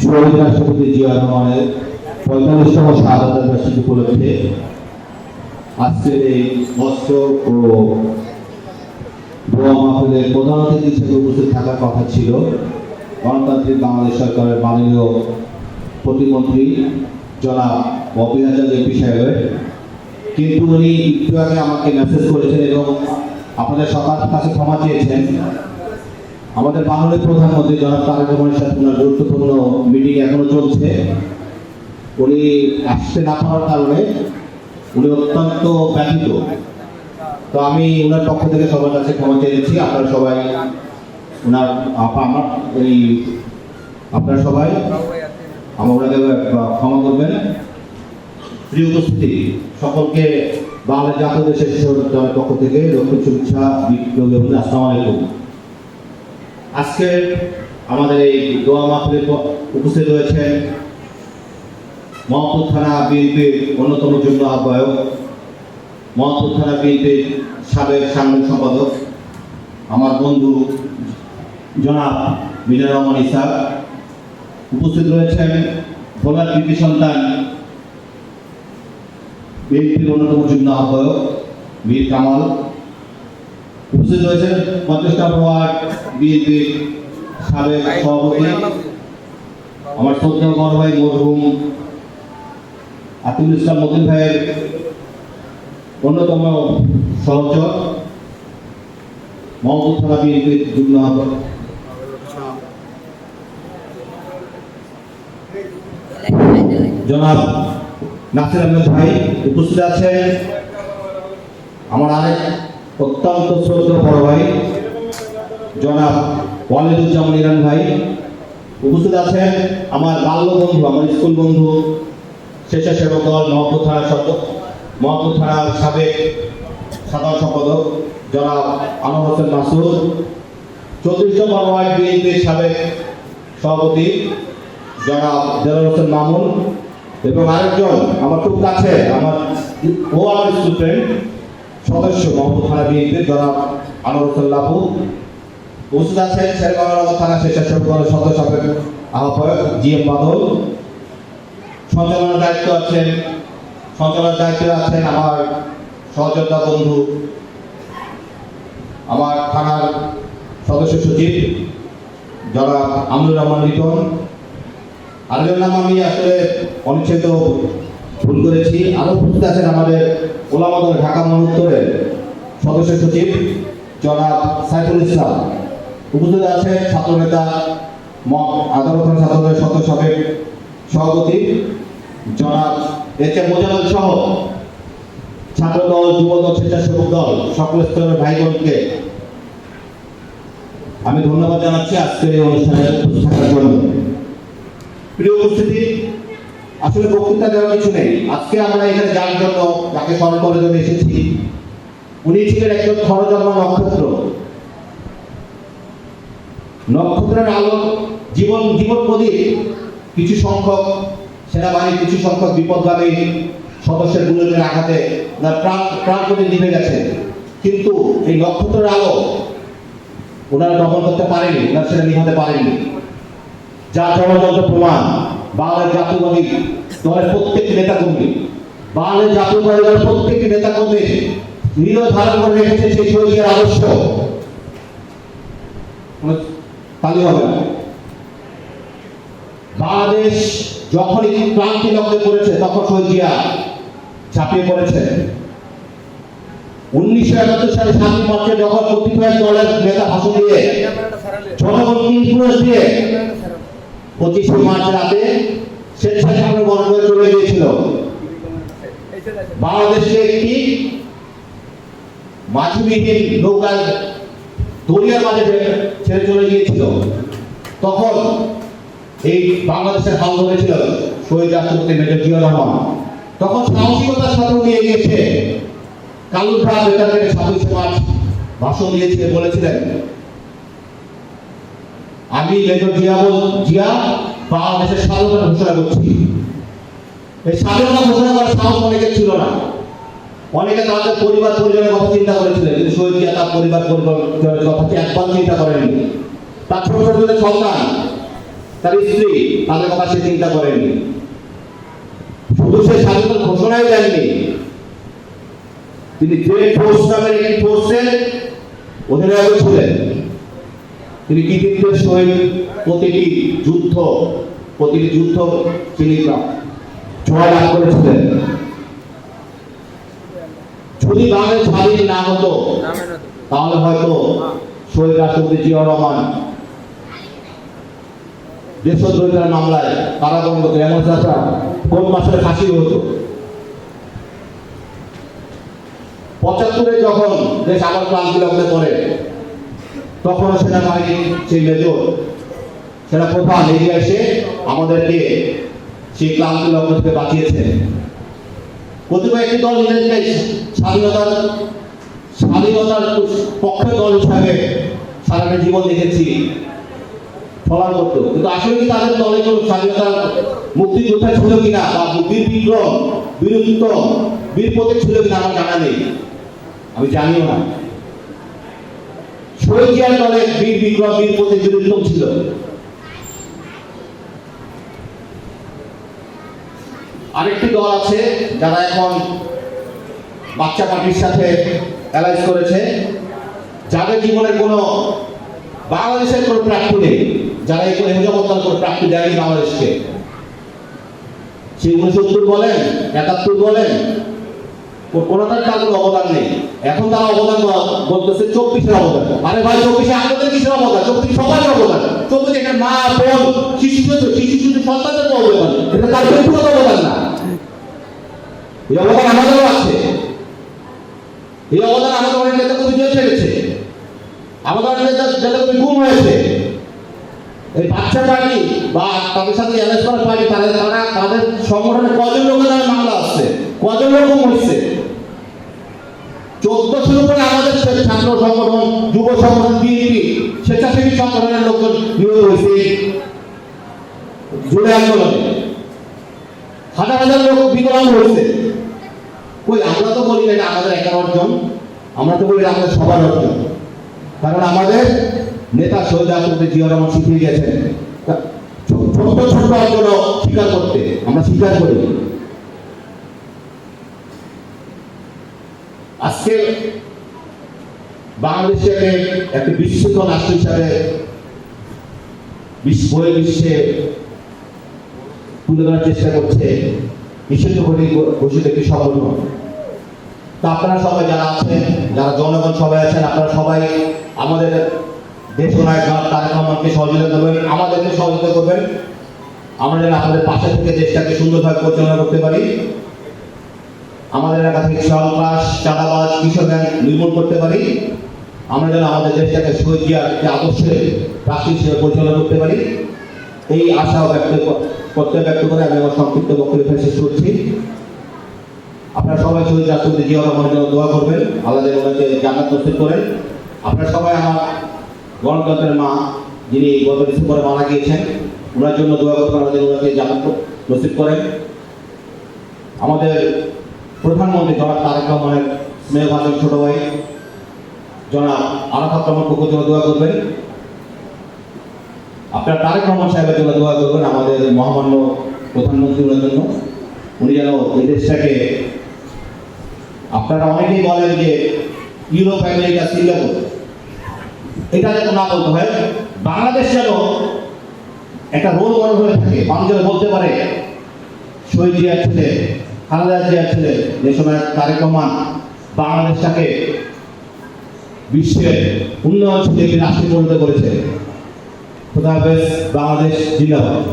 শহীদ রাষ্ট্রপতি জিয়া রহমানের 45তম শাহাদাত বার্ষিকী উপলক্ষে আজকের এই বস্ত্র ও দোয়া মাহফিলের প্রধান অতিথি হিসেবে উপস্থিত থাকার কথা ছিল গণতান্ত্রিক বাংলাদেশ সরকারের মাননীয় প্রতিমন্ত্রী জনাব ববি আজাদ এমপি সাহেবের, কিন্তু উনি একটু আগে আমাকে মেসেজ করেছেন এবং আপনাদের সবার কাছে ক্ষমা চেয়েছেন। আমাদের বাংলাদেশ প্রধানমন্ত্রী জনাব তারেক রহমানের সাথে ওনার গুরুত্বপূর্ণ মিটিং এখনো চলছে। উনি আসতে না পারার কারণে উনি অত্যন্ত ব্যথিত। তো আমি ওনার পক্ষ থেকে সবার কাছে ক্ষমা চেয়েছি। আপনারা সবাই ওনার আপনারা সবাই ওনাকে ক্ষমা করবেন। প্রিয় উপস্থিতি, সকলকে বাংলা জাতীয় দেশের দলের পক্ষ থেকে দক্ষিণ শুভেচ্ছা বিপ্লবী এবং আসসালামু আলাইকুম। আজকে আমাদের এই দোয়া মাহফিলে উপস্থিত রয়েছেন মোহাম্মদপুর থানা বিএনপির অন্যতম যুগ্ম আহ্বায়ক, মোহাম্মদপুর থানা বিএনপির সাবেক সাংগঠনিক সম্পাদক আমার বন্ধু জনাব মিজানুর রহমান ইসাক। উপস্থিত রয়েছেন ভোলার কৃতি সন্তান বিএনপির অন্যতম যুগ্ম আহ্বায়ক মীর কামাল। উপস্থিত রয়েছেন 50 ওয়ার্ড বিএনপির সাবেক সভাপতি আমার শ্রদ্ধেয় বড় ভাই মরহুম আতিকুল ইসলাম মতিন ভাইয়ের অন্যতম সহচর মোহাম্মদপুর থানা বিএনপির যুগ্ম আহ্বায়ক জনাব নাসির আহমেদ ভাই। উপস্থিত আছেন আমার আরেক অত্যন্ত শ্রদ্ধেয় বড় ভাই জনাব ওয়ালিদুজ্জামান ইরান ভাই। উপস্থিত আছেন আমার বাল্য বন্ধু, আমার স্কুল বন্ধু স্বেচ্ছাসেবক দল মোহাম্মদপুর থানার সাবেক সাধারণ সম্পাদক জনাব আনোয়ার হোসেন মাসুদ, 34 ওয়ার্ড বিএনপির সাবেক সভাপতি জনাব দেলোয়ার হোসেন মামুন, এবং আরেকজন আমার খুব কাছে আমার স্টুডেন্ট সদস্য মোহাম্মদপুর থানা বিএনপির জনাব আনোয়ার হোসেন লাভু। উপস্থিত আছেন শেরগঞ্জ থানা স্বেচ্ছাসেবক দলের সদস্য আহ্বায়ক জিএম বাদল। সঞ্চালনার দায়িত্বে আছেন আমার সহযোদ্ধা বন্ধু আমার থানার সদস্য সচিব জনাব আমনুর রহমান লিটন। আরেকজন নাম আমি আসলে অনিচ্ছিত ভুল করেছি। আরও উপস্থিত আছেন আমাদের ওলামা দল ঢাকা মহানগরের সদস্য সচিব জনাব সাইফুল ইসলাম। উপস্থিত আছেন ছাত্রনেতা আদালত ছাত্রদলের সাবেক সভাপতি জনাব একে মোজাম্মেল সহ ছাত্রদল, যুবদল, স্বেচ্ছাসেবক দল সকল স্তরের ভাই বোনকে আমি ধন্যবাদ জানাচ্ছি আজকের এই অনুষ্ঠানে উপস্থিত থাকার জন্য। প্রিয় উপস্থিতি, আসলে বক্তৃতা দেওয়ার কিছু নেই। আজকে আমরা এখানে যার জন্য, যাকে স্মরণ করার জন্য এসেছি, উনি ছিলেন একজন ক্ষণজন্মা নক্ষত্র। নক্ষত্রের আলো জীবন প্রদীপ কিছু সংখ্যক সেনাবাহিনীর কিছু সংখ্যক বিপদগামী সদস্যের গুলির আঘাতে প্রাণ প্রদীপ নিভে গেছে, কিন্তু এই নক্ষত্রের আলো ওনারা দমন করতে পারেনি, ওনারা সেটা নিভাতে পারেনি। যা চরমতন্ত্র প্রমাণ। বাংলাদেশ জাতীয়বাদী দলের প্রত্যেকটি নেতাকর্মী, বাংলাদেশ জাতীয়বাদী দলের প্রত্যেকটি নেতাকর্মী হৃদয় ধারণ করে রেখেছে সেই শহীদের আদর্শ। তালি হবে না। বাংলাদেশ যখনই ক্রান্তি লগ্নে পড়েছে তখন শহীদ জিয়া ঝাঁপিয়ে পড়েছে। 1971 সালে স্বাধীন মার্চে যখন কতিপয় দলের নেতা ভাষণ দিয়ে জনগণকে ইনফ্লুয়েন্স দিয়ে 25 মার্চ রাতে স্বেচ্ছাসেবক গণভোট চলে গিয়েছিল। বাংলাদেশে একটি মাঝবিহীন নৌকা দরিয়ার মাঝে ছেড়ে চলে গিয়েছিল। তখন এই বাংলাদেশের হাল ধরেছিল শহীদ রাষ্ট্রপতি মেজর জিয়া রহমান। তখন সাহসিকতার সাথে নিয়ে গিয়েছে কালুরঘাট বেতারে 26 মার্চ ভাষণ দিয়েছে, বলেছিলেন আমি মেজর জিয়া বাংলাদেশের স্বাধীনতা ঘোষণা করছি। এই স্বাধীনতা ঘোষণা করার সাহস অনেকের ছিল না। অনেকে তাদের পরিবার পরিজনের কথা চিন্তা করেছিলেন, কিন্তু শহীদ জিয়া তার পরিবার পরিজনের কথা একবার চিন্তা করেননি। তার ছোট ছোট যে সন্তান, তার স্ত্রী, তাদের কথা সে চিন্তা করেনি। শুধু সে স্বাধীনতার ঘোষণাই দেননি, তিনি গ্রেট ফোর্স নামের একটি ফোর্সের অধিনায়ক ছিলেন। তিনি কৃতিত্বের সহিত প্রতিটি যুদ্ধ তিনি জয় লাভ করেছিলেন। যদি বাংলাদেশ স্বাধীন না হতো তাহলে হয়তো শহীদ রাষ্ট্রপতি জিয়াউর রহমান দেশদ্রোহিতার মামলায় কারাদণ্ড এমন কোন মাসের ফাঁসি হতো। ৭৫ যখন দেশ আবার ক্লান্তি লগ্নে পড়ে, তখন সেনাবাহিনীর সেই মেজর সেনাপ্রধান এগিয়ে এসে আমাদেরকে সেই ক্লান্তি লগ্ন থেকে বাঁচিয়েছে। কতিপয় একটি দল নিজেদেরকে স্বাধীনতার পক্ষে দল হিসাবে সারাটা জীবন দেখেছি ফলার করতো, কিন্তু আসলে কি তাদের দলে কোনো স্বাধীনতার মুক্তিযোদ্ধা ছিল কিনা বা বীর বিক্রম, বীর উত্তম, বীর প্রতীক ছিল কিনা আমার জানা নেই, আমি জানিও না। শহীদ জিয়ার দলে বীর বিক্রম, বীর প্রতীক, বীর উত্তম ছিল। আরেকটি দল আছে যারা এখন বাচ্চা পার্টির সাথে অ্যালায়েন্স করেছে, যাদের জীবনের কোনো বাংলাদেশের কোনো প্রাপ্তি নেই, যারা এই হেফাজতের কোনো প্রাপ্তি দেয়নি বাংলাদেশকে। সেই 69 বলেন, 71 বলেন, কোনোটার তার কোনো অবদান নেই। এখন তারা অবদান বলতেছে 24-এর অবদান। আরে ভাই, 24-এ আপনাদের কিসের অবদান? 24 সবার অবদান। 24 একটা মা, বোন, শিশু সন্তানদের অবদান, এটা তার ব্যক্তিগত অবদান না। এই অবদান আমাদেরও আছে। এই অবদান আমাদের অনেক নেতা কবি দিয়ে ফেলেছে, আমাদের অনেক নেতা কবি গুম হয়েছে। এই বাচ্চা পার্টি বা তাদের সাথে অ্যারেস্ট করা পার্টি, তাদের সংগঠনে কজন লোকের নামে মামলা আসছে, কজন লোক গুম হয়েছে। 1400-এর উপরে আমাদের ছাত্র সংগঠন, যুব সংগঠন, বিএনপি, স্বেচ্ছাসেবী সংগঠনের লোকজন নিহত হয়েছে জুলাই আন্দোলনে। হাজার হাজার লোক বিকলাঙ্গ হয়েছে। কই, আমরা তো বলি না আমাদের একার অর্জন, আমরা তো বলি আমাদের সবার অর্জন। কারণ আমাদের নেতা শহীদ রাষ্ট্রপতি জিয়াউর রহমান শিখিয়ে গেছেন ছোট ছোট অর্জন স্বীকার করতে, আমরা স্বীকার করি। আজকে বাংলাদেশকে একটি বিশ্বস্ত রাষ্ট্র হিসাবে বিশ্বে তুলে ধরার চেষ্টা করছে নিষিদ্ধ ঘোষিত একটি সংগঠন। তা আপনারা সবাই যারা আছেন, যারা জনগণ সবাই আছেন, আপনারা সবাই আমাদের দেশনায়ক তারেক রহমানকে সহযোগিতা করবেন, আমাদেরকে সহযোগিতা করবেন। আমরা যেন আপনাদের পাশে থেকে দেশটাকে সুন্দরভাবে পরিচালনা করতে পারি। আমাদের এলাকা থেকে সন্ত্রাস, চাঁদাবাজ, কিশোর গ্যাং নির্মূল করতে পারি। আমরা যেন আমাদের দেশটাকে শহীদ জিয়ার যে আদর্শে রাষ্ট্র হিসেবে পরিচালনা করতে পারি, এই আশাও ব্যক্ত করে আমি আমার সংক্ষিপ্ত বক্তব্য শেষ করছি। আপনারা সবাই শহীদ রাষ্ট্রপতি জিয়াউর রহমানের জন্য দোয়া করবেন, আল্লাহ যেন ওনাকে জান্নাত নসিব করেন। আপনারা সবাই আমার গণতন্ত্রের মা, যিনি গত ডিসেম্বরে মারা গিয়েছেন, ওনার জন্য দোয়া করবেন, আল্লাহ যেন ওনাকে জান্নাত নসিব করেন। আমাদের প্রধানমন্ত্রী জনাব তারেক রহমানের স্নেহভাজন ছোট ভাই জনাব আরাফাত রহমান পক্ষের জন্য দোয়া করবেন। আপনারা তারেক রহমান সাহেবের জন্য দোয়া করবেন, আমাদের মহামান্য প্রধানমন্ত্রীর জন্য। উনি যেন এই দেশটাকে, আপনারা অনেকেই বলেন যে ইউরোপ, আমেরিকা, সিঙ্গাপুর, এটা যেন না বলতে হয়। বাংলাদেশ যেন একটা রোল মডেল হয়ে থাকে, মানুষ যেন বলতে পারে শহীদ জিয়ার ছেলে, খালেদা জিয়ার ছেলে দেশনায়ক তারেক রহমান বাংলাদেশটাকে বিশ্বের উন্নয়নশীল একটি রাষ্ট্রে পরিণত করেছে। খোদা হাফেজ। বাংলাদেশ জিন্দাবাদ।